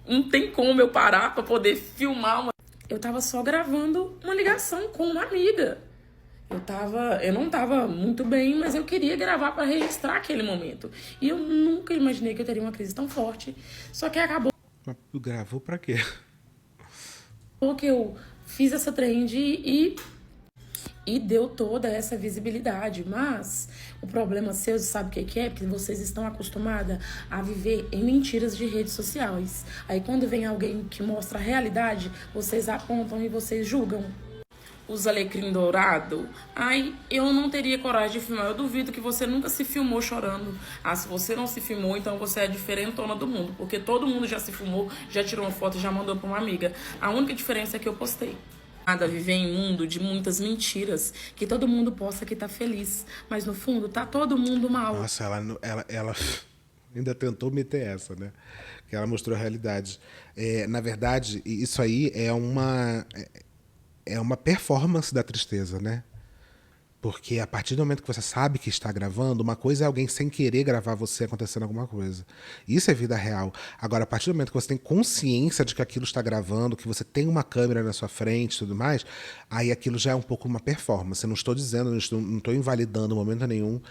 Não tem como eu parar pra poder filmar uma... Eu tava só gravando uma ligação com uma amiga. Eu não tava muito bem, mas eu queria gravar para registrar aquele momento. E eu nunca imaginei que eu teria uma crise tão forte. Só que acabou Mas gravou pra quê? que eu fiz essa trend e deu toda essa visibilidade. Mas o problema seu, sabe o que é? Porque vocês estão acostumadas a viver em mentiras de redes sociais. Aí quando vem alguém que mostra a realidade, vocês apontam e vocês julgam. Os alecrim dourado, ai, eu não teria coragem de filmar. Eu duvido que você nunca se filmou chorando. Ah, se você não se filmou, então você é a diferentona do mundo. Porque todo mundo já se filmou, já tirou uma foto e já mandou pra uma amiga. A única diferença é que eu postei. Nada, viver em um mundo de muitas mentiras, que todo mundo posta que tá feliz, mas no fundo tá todo mundo mal. Nossa, ela ainda tentou meter essa, né? Que ela mostrou a realidade. Na verdade, isso aí é uma performance da tristeza, né? Porque a partir do momento que você sabe que está gravando, uma coisa é alguém sem querer gravar você acontecendo alguma coisa. Isso é vida real. Agora, a partir do momento que você tem consciência de que aquilo está gravando, que você tem uma câmera na sua frente e tudo mais, aí aquilo já é um pouco uma performance. Eu não estou dizendo, não estou invalidando em momento nenhum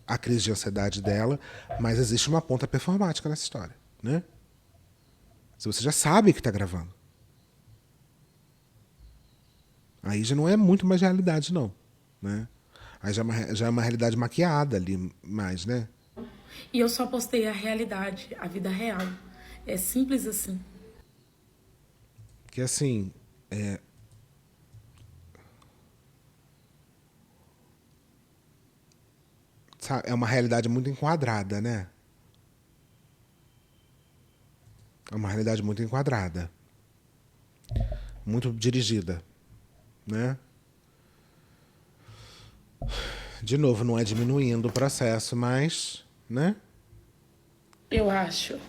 a crise de ansiedade dela, mas existe uma ponta performática nessa história, né? Se você já sabe que está gravando. Aí já não é muito mais realidade, não, né? Aí já é uma realidade maquiada ali mais, né? E eu só postei a realidade, a vida real. É simples assim. Que assim, é uma realidade muito enquadrada, né? É uma realidade muito enquadrada. Muito dirigida, né? De novo, não é diminuindo o processo, mas, né? Eu acho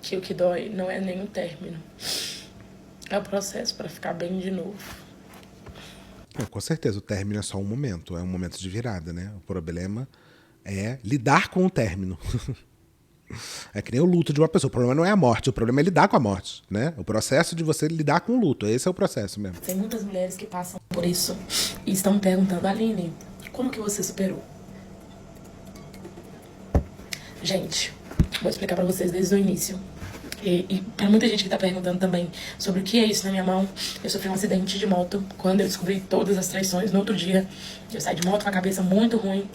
que o que dói não é nem o término. É o processo para ficar bem de novo. Com certeza, o término é só um momento, é um momento de virada, né? O problema é lidar com o término. É que nem o luto de uma pessoa. O problema não é a morte, o problema é lidar com a morte, né? O processo de você lidar com o luto, esse é o processo mesmo. Tem muitas mulheres que passam por isso e estão me perguntando, Aline, como que você superou? Gente, vou explicar pra vocês desde o início. E pra muita gente que tá perguntando também sobre o que é isso na minha mão, eu sofri um acidente de moto quando eu descobri todas as traições. No outro dia, eu saí de moto com a cabeça muito ruim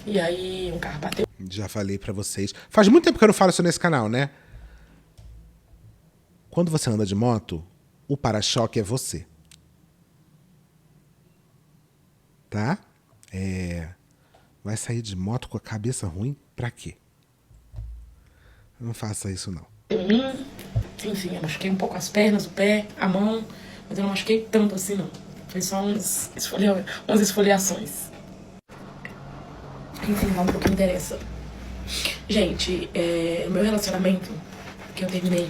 e aí um carro bateu. Já falei pra vocês. Faz muito tempo que eu não falo isso nesse canal, né? Quando você anda de moto, o para-choque é você. Tá? Vai sair de moto com a cabeça ruim pra quê? Não faça isso, não. Em mim, enfim, eu machuquei um pouco as pernas, o pé, a mão, mas eu não machuquei tanto assim, não. Foi só umas esfoliações. Enfim, vamos pro que interessa. Gente, meu relacionamento, que eu terminei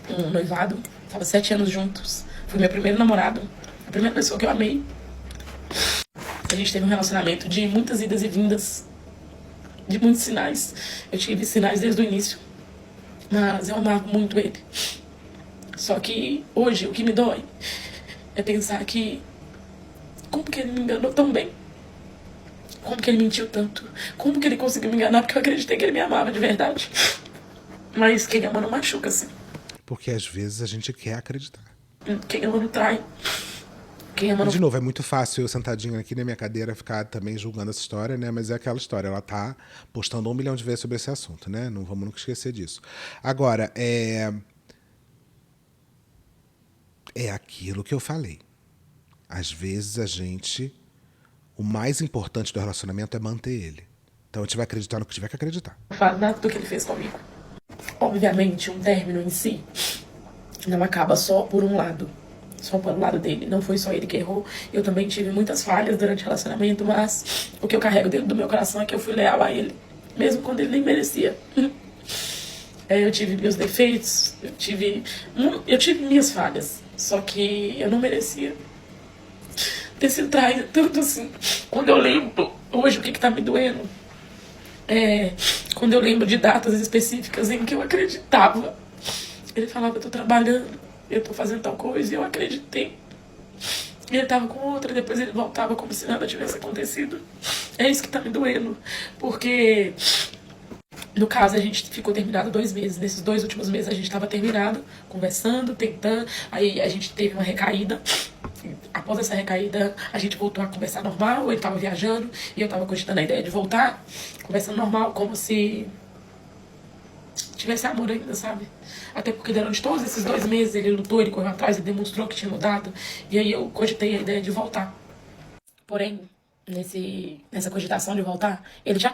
um noivado, tava 7 anos juntos, foi meu primeiro namorado, a primeira pessoa que eu amei. A gente teve um relacionamento de muitas idas e vindas, de muitos sinais. Eu tive sinais desde o início, mas eu amava muito ele. Só que hoje o que me dói é pensar que como que ele me enganou tão bem? Como que ele mentiu tanto? Como que ele conseguiu me enganar? Porque eu acreditei que ele me amava de verdade. Mas quem ama não machuca, assim. Porque às vezes a gente quer acreditar. Quem ama não trai. Quem ama não... De novo, é muito fácil eu sentadinho aqui na minha cadeira ficar também julgando essa história, né? Mas é aquela história, ela tá postando 1 milhão de vezes sobre esse assunto, né? Não vamos nunca esquecer disso. Agora, é aquilo que eu falei. Às vezes o mais importante do relacionamento é manter ele. Então a gente vai acreditar no que tiver que acreditar. Não faz nada do que ele fez comigo. Obviamente, um término em si não acaba só por um lado. Só pelo lado dele. Não foi só ele que errou. Eu também tive muitas falhas durante o relacionamento, mas o que eu carrego dentro do meu coração é que eu fui leal a ele. Mesmo quando ele nem merecia. Eu tive meus defeitos, eu tive minhas falhas. Só que eu não merecia ter sido traída tanto assim. Quando eu lembro, hoje, o que tá me doendo quando eu lembro de datas específicas em que eu acreditava. Ele falava, eu tô trabalhando, eu tô fazendo tal coisa, e eu acreditei. E ele tava com outra, e depois ele voltava como se nada tivesse acontecido. É isso que tá me doendo. Porque, no caso, a gente ficou terminado 2 meses. Nesses 2 últimos meses a gente tava terminado, conversando, tentando. Aí a gente teve uma recaída. Após essa recaída, a gente voltou a conversar normal. Ele tava viajando e eu tava cogitando a ideia de voltar, conversando normal, como se tivesse amor ainda, sabe? Até porque durante todos esses 2 meses ele lutou, ele correu atrás, ele demonstrou que tinha mudado. E aí eu cogitei a ideia de voltar. Porém, nessa cogitação de voltar, ele já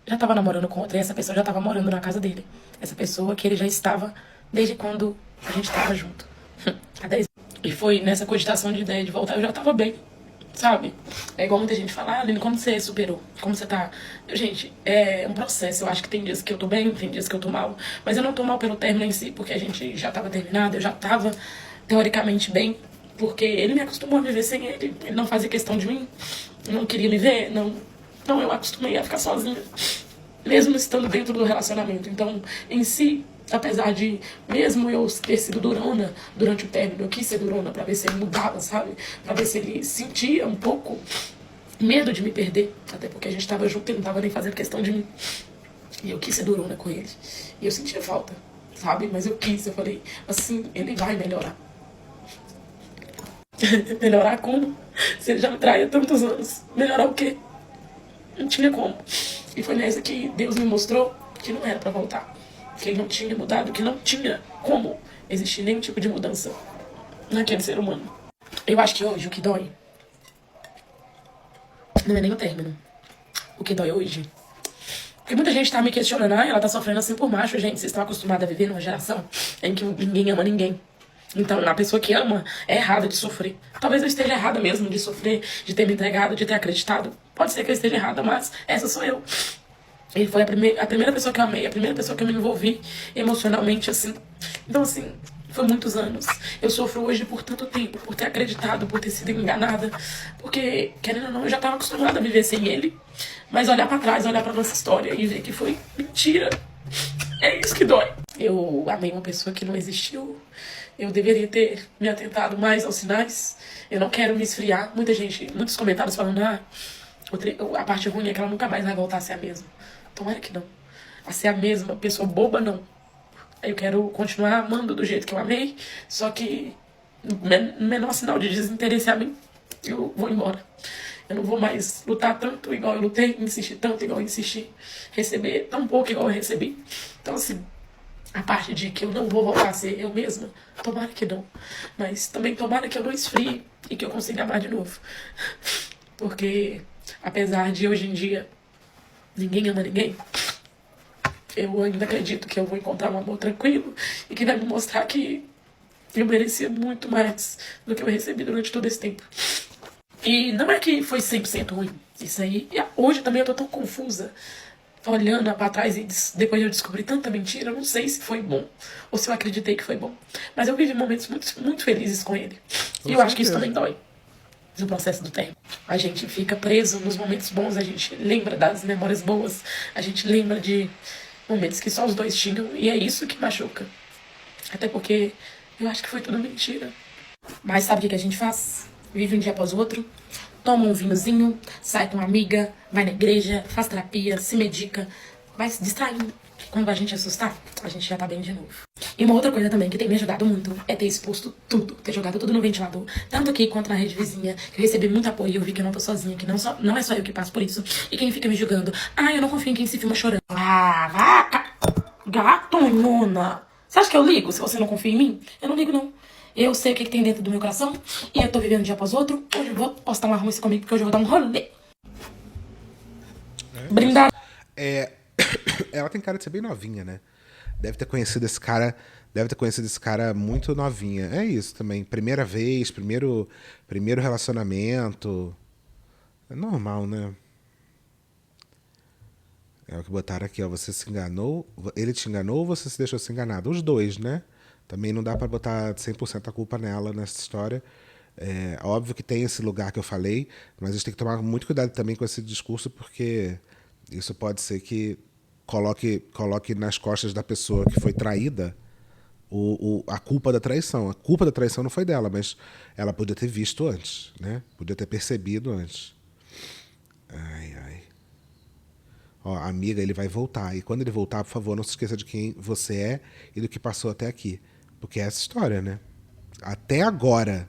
estava namorando com outra, e essa pessoa já estava morando na casa dele. Essa pessoa que ele já estava desde quando a gente estava junto. Há 10 anos. E foi nessa cogitação de ideia de voltar, eu já estava bem, sabe? É igual muita gente fala, Aline, como você superou? Como você tá? Gente, é um processo. Eu acho que tem dias que eu tô bem, tem dias que eu tô mal. Mas eu não tô mal pelo término em si, porque a gente já tava terminado, eu já tava teoricamente bem. Porque ele me acostumou a viver sem ele. Ele não fazia questão de mim, não queria me ver, não, eu acostumei a ficar sozinha, mesmo estando dentro do relacionamento. Então, em si, apesar de, mesmo eu ter sido durona durante o término, eu quis ser durona pra ver se ele mudava, sabe? Pra ver se ele sentia um pouco medo de me perder. Até porque a gente tava junto e não tava nem fazendo questão de mim. E eu quis ser durona com ele. E eu sentia falta, sabe? Mas eu falei, assim, ele vai melhorar. Melhorar como? Se ele já me trai há tantos anos. Melhorar o quê? Não tinha como. E foi nessa que Deus me mostrou que não era pra voltar. Que ele não tinha mudado, que não tinha como existir nenhum tipo de mudança naquele ser humano. Eu acho que hoje o que dói não é nem o término. O que dói hoje. Porque muita gente tá me questionando, ela tá sofrendo assim por macho, gente. Vocês estão acostumados a viver numa geração em que ninguém ama ninguém. Então, a pessoa que ama é errada de sofrer. Talvez eu esteja errada mesmo de sofrer, de ter me entregado, de ter acreditado. Pode ser que eu esteja errada, mas essa sou eu. Ele foi a primeira pessoa que eu amei, a primeira pessoa que eu me envolvi emocionalmente, assim. Então, assim, foi muitos anos. Eu sofro hoje por tanto tempo, por ter acreditado, por ter sido enganada. Porque, querendo ou não, eu já estava acostumada a viver sem ele. Mas olhar pra trás, olhar pra nossa história e ver que foi mentira. É isso que dói. Eu amei uma pessoa que não existiu. Eu deveria ter me atentado mais aos sinais. Eu não quero me esfriar. Muitos comentários falando, a parte ruim é que ela nunca mais vai voltar a ser a mesma. Tomara que não. A ser a mesma pessoa boba, não. Eu quero continuar amando do jeito que eu amei, só que no menor sinal de desinteresse a mim, eu vou embora. Eu não vou mais lutar tanto igual eu lutei, insistir tanto igual eu insisti, receber tão pouco igual eu recebi. Então, assim, a parte de que eu não vou voltar a ser eu mesma, tomara que não. Mas também tomara que eu não esfrie e que eu consiga amar de novo. Porque, apesar de hoje em dia ninguém ama ninguém, eu ainda acredito que eu vou encontrar um amor tranquilo e que vai me mostrar que eu merecia muito mais do que eu recebi durante todo esse tempo. E não é que foi 100% ruim. Isso aí, hoje também eu tô tão confusa, olhando pra trás e depois eu descobri tanta mentira, eu não sei se foi bom ou se eu acreditei que foi bom. Mas eu vivi momentos muito, muito felizes com ele. E eu acho que isso também dói no processo do término. A gente fica preso nos momentos bons, a gente lembra das memórias boas, a gente lembra de momentos que só os dois tinham, e é isso que machuca. Até porque eu acho que foi tudo mentira. Mas sabe o que a gente faz? Vive um dia após o outro, toma um vinhozinho, sai com uma amiga, vai na igreja, faz terapia, se medica, vai se distraindo. Quando a gente assustar, a gente já tá bem de novo. E uma outra coisa também que tem me ajudado muito é ter exposto tudo, ter jogado tudo no ventilador, tanto aqui quanto na rede vizinha, que eu recebi muito apoio e eu vi que eu não tô sozinha, que não é só eu que passo por isso. E quem fica me julgando, eu não confio em quem se filma chorando. Vaca! Gatonhona! Você acha que eu ligo se você não confia em mim? Eu não ligo, não. Eu sei o que tem dentro do meu coração e eu tô vivendo um dia após outro. Hoje eu vou postar um arrumo comigo porque hoje eu vou dar um rolê. Brindar. Ela tem cara de ser bem novinha, né? Deve ter conhecido esse cara muito novinha. É isso também. Primeira vez, primeiro relacionamento. É normal, né? É o que botaram aqui, ó. Você se enganou. Ele te enganou ou você se deixou se enganar? Os dois, né? Também não dá pra botar 100% a culpa nela nessa história. É óbvio que tem esse lugar que eu falei, mas a gente tem que tomar muito cuidado também com esse discurso, porque isso pode ser que coloque nas costas da pessoa que foi traída a culpa da traição. A culpa da traição não foi dela, mas ela podia ter visto antes, né? Podia ter percebido antes. Ai, ai. Ó, amiga, ele vai voltar. E quando ele voltar, por favor, não se esqueça de quem você é e do que passou até aqui. Porque é essa história, né? Até agora,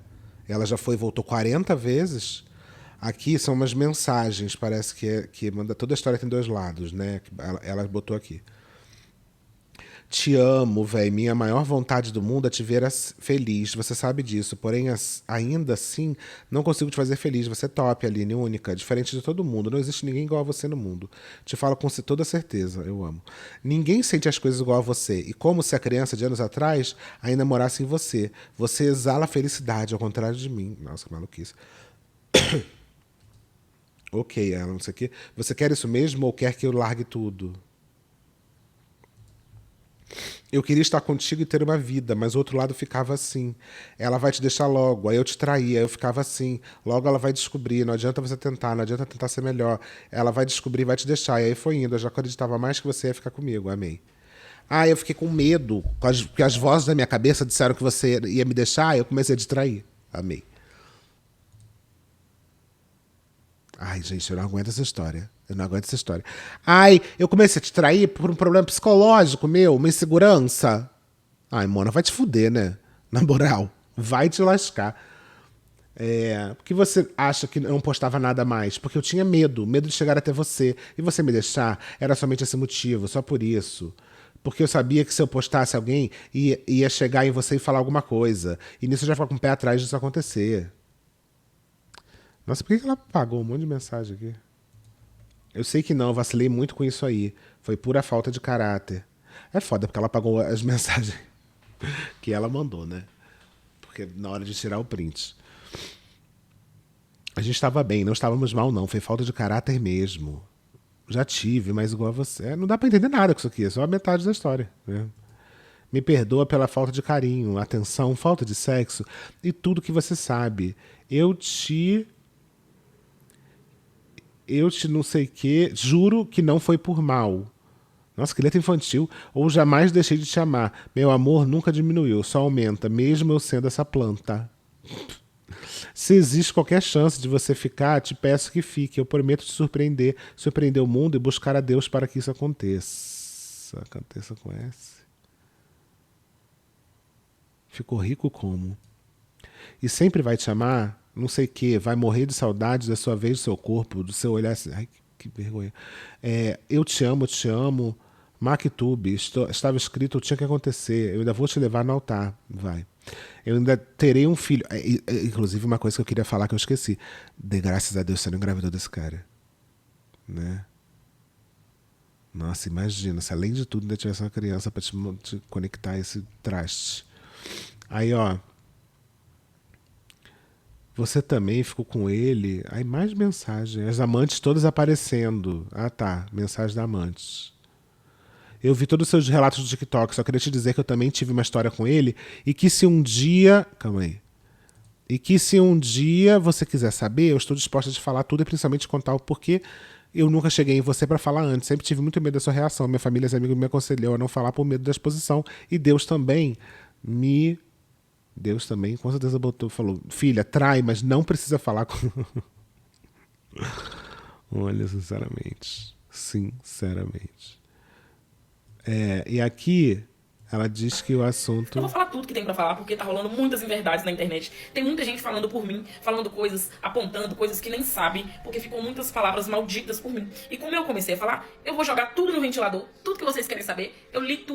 ela já foi e voltou 40 vezes. Aqui são umas mensagens, parece que manda. Toda a história tem 2 lados, né? Ela botou aqui. Te amo, véi. Minha maior vontade do mundo é te ver feliz. Você sabe disso. Porém, ainda assim, não consigo te fazer feliz. Você é top, Aline, única. Diferente de todo mundo. Não existe ninguém igual a você no mundo. Te falo com toda certeza. Eu amo. Ninguém sente as coisas igual a você. E como se a criança de anos atrás ainda morasse em você. Você exala a felicidade, ao contrário de mim. Nossa, que maluquice. Ok, ela, não sei o quê. Você quer isso mesmo ou quer que eu largue tudo? Eu queria estar contigo e ter uma vida, mas o outro lado ficava assim. Ela vai te deixar logo, aí eu te traía, eu ficava assim. Logo ela vai descobrir, não adianta você tentar, não adianta tentar ser melhor. Ela vai descobrir, vai te deixar. E aí foi indo, eu já acreditava mais que você ia ficar comigo, amei. Ah, eu fiquei com medo, porque as vozes da minha cabeça disseram que você ia me deixar, eu comecei a te trair, amei. Ai, gente, eu não aguento essa história. Eu não aguento essa história. Ai, eu comecei a te trair por um problema psicológico meu, uma insegurança. Ai, Mona, vai te fuder, né? Na moral, vai te lascar. Por que você acha que eu não postava nada mais? Porque eu tinha medo de chegar até você. E você me deixar era somente esse motivo, só por isso. Porque eu sabia que se eu postasse alguém, ia chegar em você e falar alguma coisa. E nisso eu já ficava com o pé atrás disso acontecer. Nossa, por que ela apagou um monte de mensagem aqui? Eu sei que não, eu vacilei muito com isso aí. Foi pura falta de caráter. É foda, porque ela apagou as mensagens que ela mandou, né? Porque na hora de tirar o print. A gente estava bem, não estávamos mal, não. Foi falta de caráter mesmo. Já tive, mas igual a você. Não dá pra entender nada com isso aqui, é só a metade da história, né? Me perdoa pela falta de carinho, atenção, falta de sexo e tudo que você sabe. Eu te não sei o quê, juro que não foi por mal. Nossa, que letra infantil. Ou jamais deixei de te amar. Meu amor nunca diminuiu, só aumenta, mesmo eu sendo essa planta. Se existe qualquer chance de você ficar, te peço que fique. Eu prometo te surpreender o mundo e buscar a Deus para que isso aconteça. Aconteça com S. Ficou rico como? E sempre vai te amar? Não sei o que, vai morrer de saudade da sua vez, do seu corpo, do seu olhar. Ai, que vergonha. Eu te amo. Mactube, estava escrito, tinha que acontecer. Eu ainda vou te levar no altar. Vai. Eu ainda terei um filho. Inclusive, uma coisa que eu queria falar que eu esqueci. De graças a Deus, você não engravidou desse cara. Né? Nossa, imagina, se além de tudo ainda tivesse uma criança pra te conectar esse traste. Aí, ó. Você também ficou com ele. Aí mais mensagem. As amantes todas aparecendo. Ah, tá. Mensagem da amantes. Eu vi todos os seus relatos do TikTok. Só queria te dizer que eu também tive uma história com ele. E que se um dia... Calma aí. E que se um dia você quiser saber, eu estou disposta a te falar tudo e principalmente contar o porquê eu nunca cheguei em você para falar antes. Sempre tive muito medo da sua reação. Minha família e amigos me aconselhou a não falar por medo da exposição. E Deus também com certeza falou, filha, trai, mas não precisa falar com... Olha, sinceramente. E aqui, ela diz que o assunto... Eu vou falar tudo que tem pra falar, porque tá rolando muitas inverdades na internet. Tem muita gente falando por mim, falando coisas, apontando coisas que nem sabe, porque ficam muitas palavras malditas por mim. E como eu comecei a falar, eu vou jogar tudo no ventilador, tudo que vocês querem saber. Eu li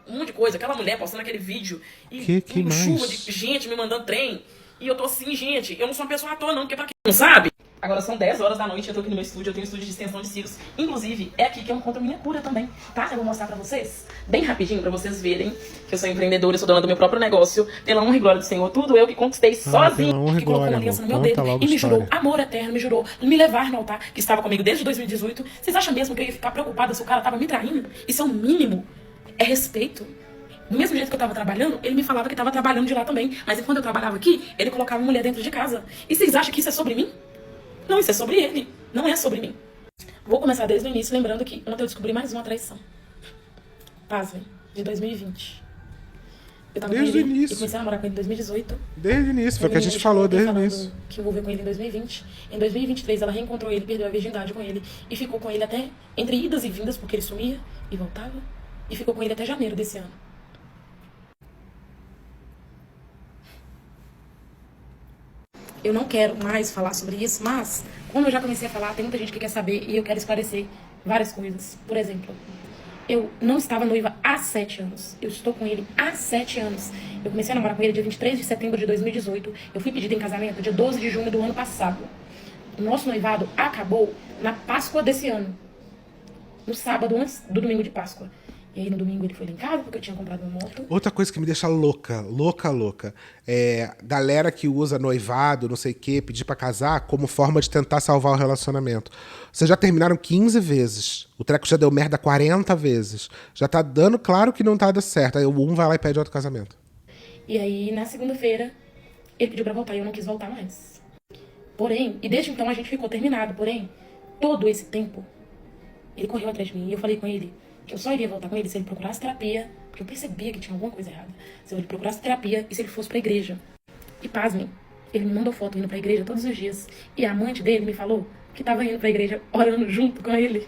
um monte de coisa. Aquela mulher postando aquele vídeo e que chuva de gente me mandando trem. E eu tô assim, gente, eu não sou uma pessoa à toa não, porque pra quem não sabe... Agora são 10 horas da noite, eu tô aqui no meu estúdio, eu tenho um estúdio de extensão de cílios. Inclusive, é aqui que eu encontro minha cura também, tá? Eu vou mostrar pra vocês, bem rapidinho, pra vocês verem que eu sou empreendedora, eu sou dona do meu próprio negócio. Pela honra e glória do Senhor, tudo eu que conquistei sozinho, que colocou uma aliança no meu dedo e me jurou amor eterno, me jurou me levar no altar, que estava comigo desde 2018. Vocês acham mesmo que eu ia ficar preocupada se o cara tava me traindo? Isso é o mínimo, é respeito. Do mesmo jeito que eu tava trabalhando, ele me falava que tava trabalhando de lá também. Mas enquanto eu trabalhava aqui, ele colocava uma mulher dentro de casa. E vocês acham que isso é sobre mim? Não, isso é sobre ele. Não é sobre mim. Vou começar desde o início, lembrando que ontem eu descobri mais uma traição. Pasmem, de 2020. Eu tava Desde com o ele, início. eu comecei a namorar com ele em 2018. Desde o início, foi o que a gente Ele falou desde o falando início. que envolveu com ele em 2020. Em 2023, ela reencontrou ele, perdeu a virgindade com ele. E ficou com ele até, entre idas e vindas, porque ele sumia e voltava. E ficou com ele até janeiro desse ano. Eu não quero mais falar sobre isso, mas, como eu já comecei a falar, tem muita gente que quer saber e eu quero esclarecer várias coisas. Por exemplo, eu não estava noiva há 7 anos. Eu estou com ele há 7 anos. Eu comecei a namorar com ele dia 23 de setembro de 2018. Eu fui pedida em casamento dia 12 de junho do ano passado. O nosso noivado acabou na Páscoa desse ano. No sábado, antes do domingo de Páscoa. E aí no domingo ele foi lá em casa porque eu tinha comprado uma moto. Outra coisa que me deixa louca, é galera que usa noivado, não sei o quê, pedir pra casar como forma de tentar salvar o relacionamento. Vocês já terminaram 15 vezes. O treco já deu merda 40 vezes. Já tá dando claro que não tá dando certo. Aí um vai lá e pede outro casamento. E aí na segunda-feira ele pediu pra voltar e eu não quis voltar mais. Porém, e desde então a gente ficou terminado. Porém, todo esse tempo ele correu atrás de mim e eu falei com ele que eu só iria voltar com ele se ele procurasse terapia, porque eu percebia que tinha alguma coisa errada. Se ele procurasse terapia e se ele fosse pra igreja. E pasmem, ele me mandou foto indo pra igreja todos os dias. E a amante dele me falou que tava indo pra igreja orando junto com ele.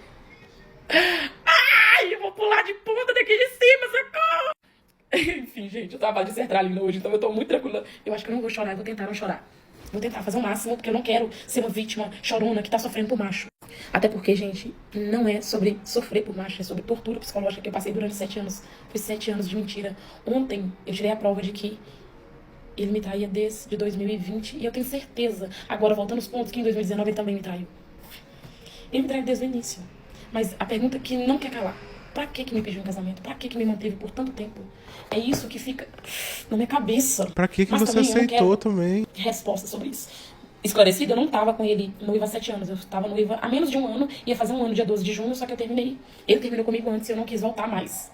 Ai, eu vou pular de ponta daqui de cima, socorro! Enfim, gente, eu tava de sertralina hoje, então eu tô muito tranquila. Eu acho que eu não vou chorar, eu vou tentar não chorar. Vou tentar fazer o máximo, porque eu não quero ser uma vítima chorona que tá sofrendo por macho. Até porque, gente, não é sobre sofrer por macho, é sobre tortura psicológica que eu passei durante 7 anos. Foi 7 anos de mentira. Ontem eu tirei a prova de que ele me traía desde 2020 e eu tenho certeza, agora voltando aos pontos, que em 2019 ele também me traiu. Ele me traiu desde o início. Mas a pergunta que não quer calar: pra que me pediu um casamento? Pra que me manteve por tanto tempo? É isso que fica na minha cabeça. Pra que Mas você também eu não aceitou quero também? resposta sobre isso. Esclarecida, eu não tava com ele noiva há 7 anos. Eu tava noiva há menos de um ano. Ia fazer um ano dia 12 de junho, só que eu terminei. Ele terminou comigo antes e eu não quis voltar mais.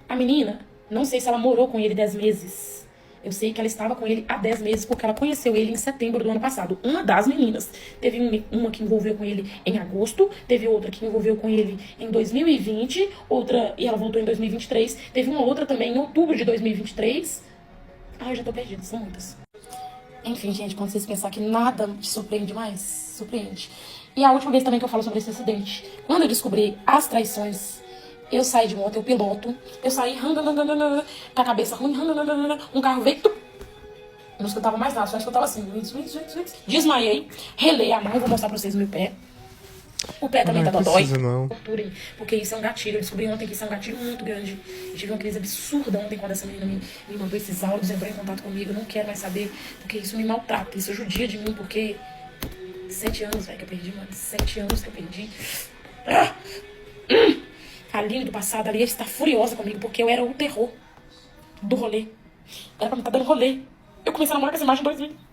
A menina, não sei se ela morou com ele 10 meses. Eu sei que ela estava com ele há 10 meses porque ela conheceu ele em setembro do ano passado. Uma das meninas. Teve uma que envolveu com ele em agosto. Teve outra que envolveu com ele em 2020. Outra, e ela voltou em 2023. Teve uma outra também em outubro de 2023. Ai, eu já tô perdida, são muitas. Enfim, gente, quando vocês pensar que nada te surpreende mais, surpreende. E a última vez também que eu falo sobre esse acidente. Quando eu descobri as traições, eu saí de moto, eu piloto, eu saí com a cabeça ruim, um carro veio, não escutava mais nada, só escutava assim, desmaiei, relei a mão, eu vou mostrar pra vocês o meu pé. O pé também tá dodói. Não. Torturem, porque isso é um gatilho. Eu descobri ontem que isso é um gatilho muito grande. Eu tive uma crise absurda ontem quando essa menina me mandou esses áudios, entrou em contato comigo. Eu não quero mais saber, porque isso me maltrata, isso judia de mim, porque 7 anos, velho, que eu perdi, mano. 7 anos que eu perdi. A Aline do passado ali está furiosa comigo, porque eu era o terror do rolê. Era pra me estar dando rolê. Eu comecei a namorar com essa imagem em 2000.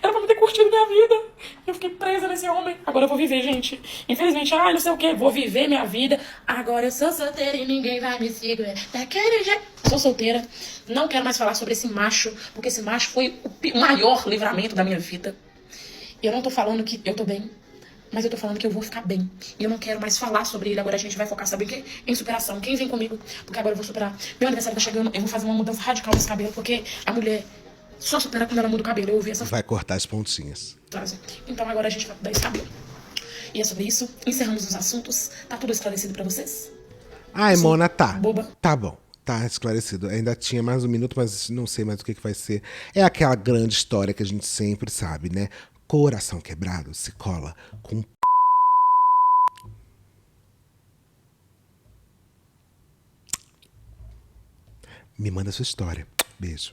Era pra me ter curtido minha vida. Eu fiquei presa nesse homem. Agora eu vou viver, gente. Infelizmente, não sei o que. Vou viver minha vida. Agora eu sou solteira e ninguém vai me segurar. Daquele jeito. Sou solteira. Não quero mais falar sobre esse macho. Porque esse macho foi o maior livramento da minha vida. Eu não tô falando que eu tô bem. Mas eu tô falando que eu vou ficar bem. E eu não quero mais falar sobre ele. Agora a gente vai focar, sabe o quê? Em superação. Quem vem comigo? Porque agora eu vou superar. Meu aniversário tá chegando. Eu vou fazer uma mudança radical nesse cabelo. Porque a mulher só supera quando ela muda o cabelo. Eu ouvi essa Vai cortar as pontinhas. frase. Então agora a gente vai mudar esse cabelo. E é sobre isso. Encerramos os assuntos. Tá tudo esclarecido pra vocês? Ai, Sim, Mona, tá. boba. Tá bom. Tá esclarecido. Ainda tinha mais um minuto, mas não sei mais o que vai ser. É aquela grande história que a gente sempre sabe, né? Coração quebrado se cola com... Me manda sua história. Beijo.